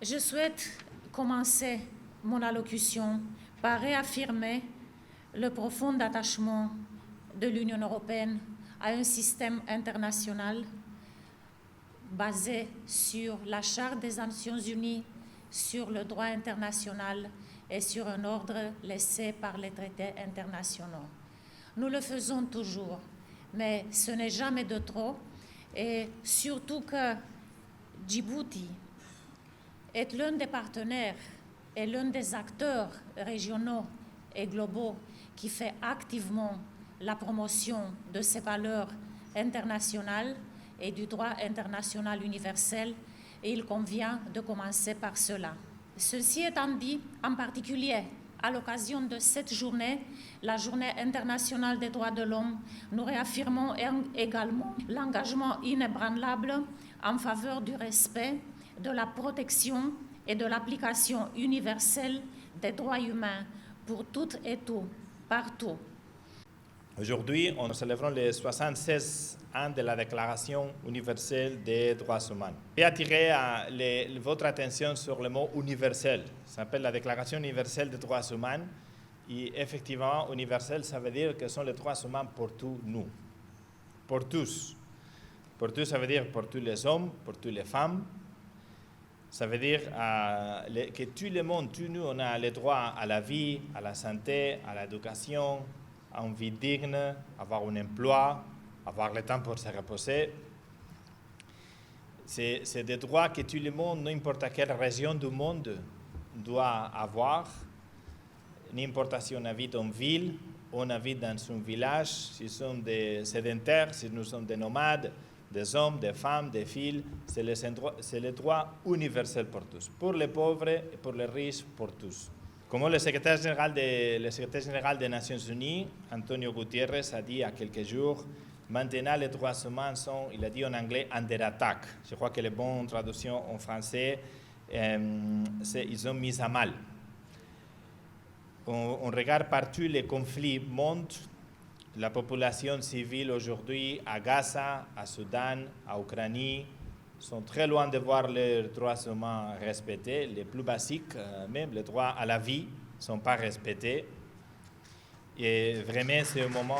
Je souhaite commencer mon allocution par réaffirmer le profond attachement de l'Union européenne à un système international basé sur la Charte des Nations Unies, sur le droit international et sur un ordre laissé par les traités internationaux. Nous le faisons toujours, mais ce n'est jamais de trop, et surtout que Djibouti est l'un des partenaires et l'un des acteurs régionaux et globaux qui fait activement la promotion de ces valeurs internationales et du droit international universel, et il convient de commencer par cela. Ceci étant dit, en particulier, à l'occasion de cette journée, la Journée internationale des droits de l'homme, nous réaffirmons également l'engagement inébranlable en faveur du respect, de la protection et de l'application universelle des droits humains pour toutes et tous, partout. Aujourd'hui, nous célébrons les 76 ans de la Déclaration universelle des droits humains. Je vais attirer votre attention sur le mot universel. Ça s'appelle la Déclaration universelle des droits humains. Et effectivement, universel, ça veut dire que ce sont les droits humains pour tous nous. Pour tous. Pour tous, ça veut dire pour tous les hommes, pour toutes les femmes. Ça veut dire que tout le monde, tous nous, on a le droit à la vie, à la santé, à l'éducation, à une vie digne, avoir un emploi, avoir le temps pour se reposer. C'est des droits que tout le monde, n'importe quelle région du monde, doit avoir. N'importe si on habite en ville, on habite dans un village, si nous sommes des sédentaires, si nous sommes des nomades, des hommes, des femmes, des filles, c'est le droit universel pour tous, pour les pauvres et pour les riches, pour tous. Comme le secrétaire général des Nations Unies, Antonio Gutiérrez, a dit il y a quelques jours, maintenant les droits humains sont, il a dit en anglais, under attack. Je crois que les bonnes traductions en français, ils sont mis à mal. On regarde partout les conflits montent. La population civile aujourd'hui à Gaza, à Soudan, à Ukraine, sont très loin de voir leurs droits humains respectés. Les plus basiques, même les droits à la vie, ne sont pas respectés. Et vraiment, c'est un moment...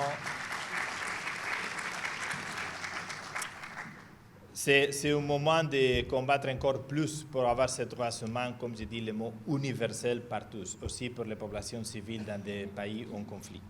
C'est un moment de combattre encore plus pour avoir ces droits humains, comme je dis, le mot universel par tous, aussi pour les populations civiles dans des pays en conflit.